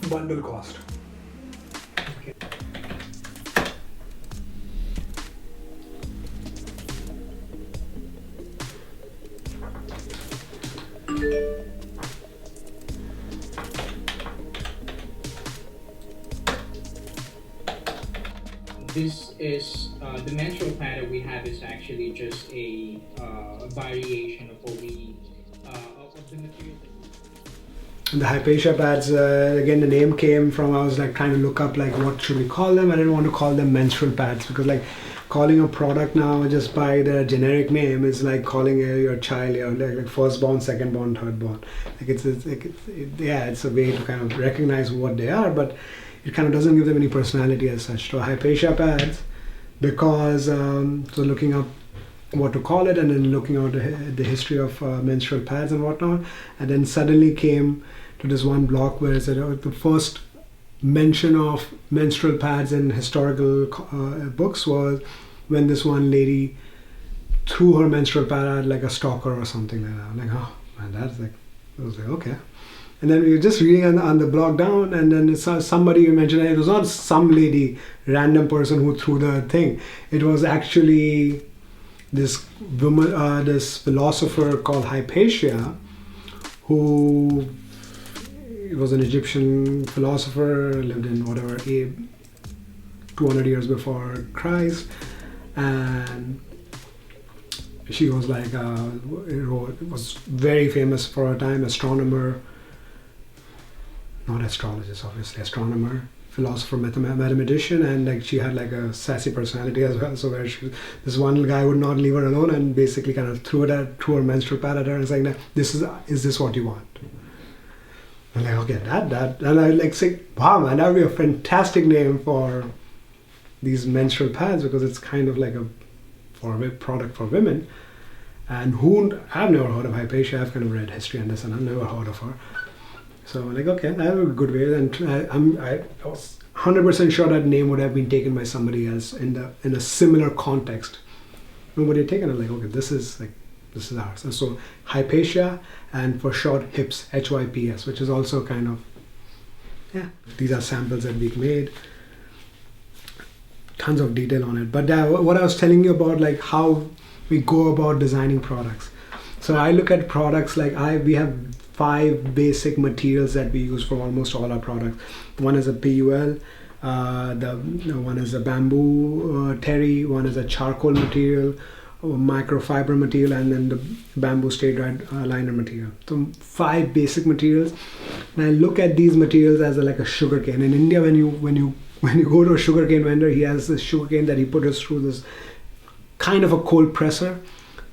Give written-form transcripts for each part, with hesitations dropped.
bundle cost. Okay. This is the menstrual pad that we have is actually just a variation of what we of the material. And the Hypatia pads, again, the name came from, I was like trying to look up like what should we call them. I didn't want to call them menstrual pads because like calling a product now just by their generic name is like calling your child like firstborn, secondborn, thirdborn. Like it's a way to kind of recognize what they are, but it kind of doesn't give them any personality as such. So Hypatia pads, because so looking up what to call it and then looking at the history of menstrual pads and whatnot, and then suddenly came to this one block where it said the first mention of menstrual pads in historical books was when this one lady threw her menstrual pad at like a stalker or something like that. I'm like, oh man, that's like, I was like, okay. And then we were just reading on the blog down, and then somebody mentioned it was not some lady, random person who threw the thing. It was actually this woman, this philosopher called Hypatia, who was an Egyptian philosopher, lived in whatever 200 years before Christ, and she was like was very famous for her time, astronomer, not astrologist, obviously, astronomer, philosopher, mathematician, and like she had like a sassy personality as well. So where this one guy would not leave her alone and basically kind of threw her menstrual pad at her and saying, is this what you want? I'm like, okay, that, and I like say, wow man, that would be a fantastic name for these menstrual pads, because it's kind of like a product for women. And I've never heard of Hypatia. I've kind of read history on this and I've never heard of her. So I'm like, okay, that's a good way. And I was 100% sure that name would have been taken by somebody else in a similar context. Nobody had taken it. Like, okay, this is ours. And so Hypatia, and for short, HIPS, HYPS, which is also kind of, yeah, these are samples that we've made. Tons of detail on it. But what I was telling you about, like how we go about designing products. So I look at products like we have 5 basic materials that we use for almost all our products. One is a PUL, one is a bamboo terry, one is a charcoal material, microfiber material, and then the bamboo stay dried liner material. So 5 basic materials. And I look at these materials as like a sugar cane. In India, when you go to a sugarcane vendor, he has this sugarcane that he puts us through this kind of a cold presser,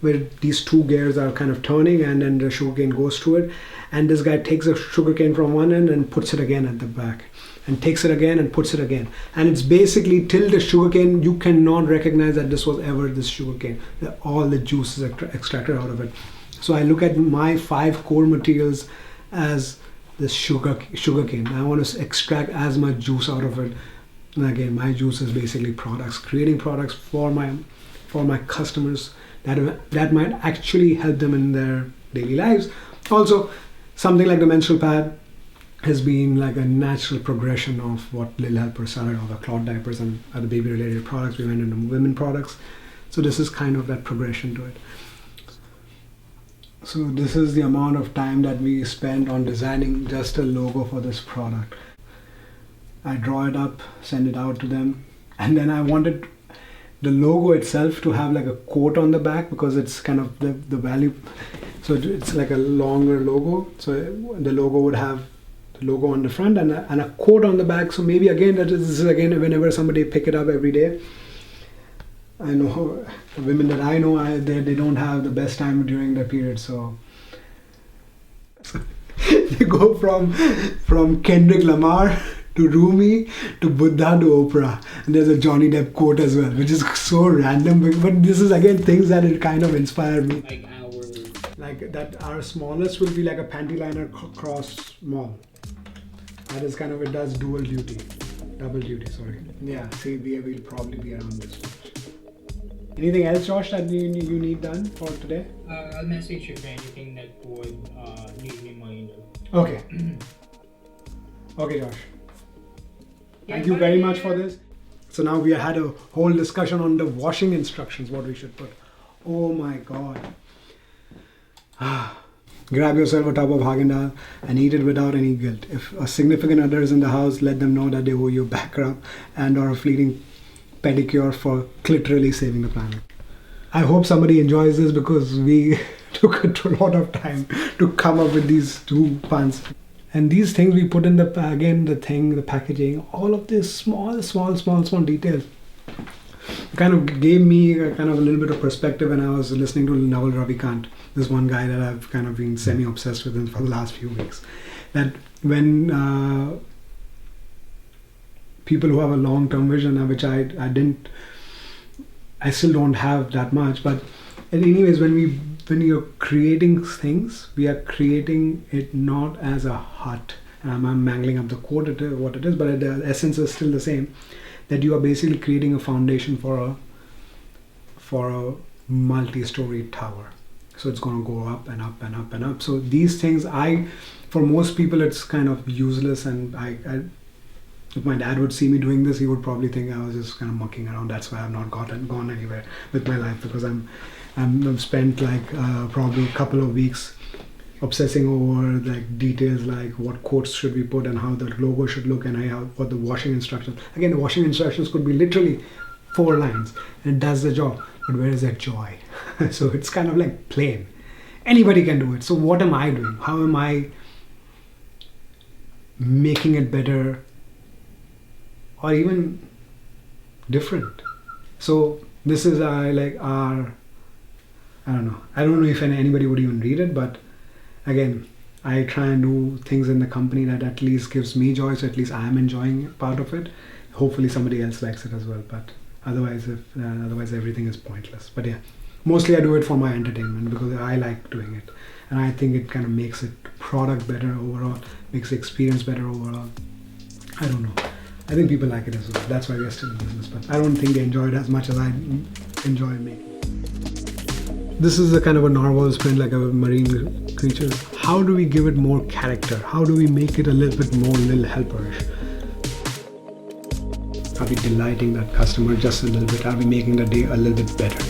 where these 2 gears are kind of turning, and then the sugarcane goes through it. And this guy takes a sugarcane from one end and puts it again at the back, and takes it again and puts it again. And it's basically till the sugarcane, you cannot recognize that this was ever this sugarcane. All the juice is extracted out of it. So I look at my 5 core materials as this sugarcane. I want to extract as much juice out of it. And again, my juice is basically products, creating products for my customers that might actually help them in their daily lives. Also, something like the menstrual pad has been like a natural progression of what Lil Helper started, all the cloth diapers and other baby related products. We went into women products. So this is kind of that progression to it. So this is the amount of time that we spend on designing just a logo for this product. I draw it up, send it out to them, and then I wanted the logo itself to have like a quote on the back, because it's kind of the value. So it's like a longer logo. So the logo would have the logo on the front and a quote on the back. So maybe again, this is again whenever somebody pick it up every day. I know the women that I know, they don't have the best time during the period. So you go from Kendrick Lamar to Rumi to Buddha to Oprah, and there's a Johnny Depp quote as well, which is so random, but this is again things that it kind of inspired me. Like that, our smallest will be like a panty liner cross small. That is kind of, it does double duty, sorry. Yeah, see, we'll probably be around this much. Anything else, Josh, that you need done for today? I'll message you for anything that would need reminded. Okay. Okay, Josh. Yeah, Thank you very much for this. So now we had a whole discussion on the washing instructions, what we should put. Oh my God. Grab yourself a tub of Haagen-Dazs and eat it without any guilt. If a significant other is in the house, let them know that they owe you a back rub and or a fleeting pedicure for literally saving the planet. I hope somebody enjoys this because we took a lot of time to come up with these two puns. And these things we put in the packaging, all of this small details kind of gave me a kind of a little bit of perspective when I was listening to Naval Ravikant, this one guy that I've kind of been semi-obsessed with him for the last few weeks. That when people who have a long-term vision, which I still don't have that much, but anyways, when you're creating things, we are creating it not as a hut. I'm mangling up the quote, what it is, but the essence is still the same. That you are basically creating a foundation for a multi-story tower. So it's going to go up and up and up and up. So these things, for most people, it's kind of useless. And if my dad would see me doing this, he would probably think I was just kind of mucking around. That's why I've not gone anywhere with my life, because I've spent like probably a couple of weeks obsessing over like details like what quotes should we put and how the logo should look and what the washing instructions. Again, the washing instructions could be literally 4 lines and it does the job. But where is that joy? So it's kind of like plain. Anybody can do it. So what am I doing? How am I making it better or even different? So this is I don't know. I don't know if anybody would even read it, but again, I try and do things in the company that at least gives me joy, so at least I am enjoying part of it. Hopefully somebody else likes it as well, but otherwise everything is pointless. But yeah, mostly I do it for my entertainment because I like doing it. And I think it kind of makes it product better overall, makes the experience better overall. I don't know. I think people like it as well. That's why we're still in business, but I don't think they enjoy it as much as I enjoy making. This is a kind of a narwhal's print, like a marine creature. How do we give it more character? How do we make it a little bit more Lil Helperish? Are we delighting that customer just a little bit? Are we making the day a little bit better?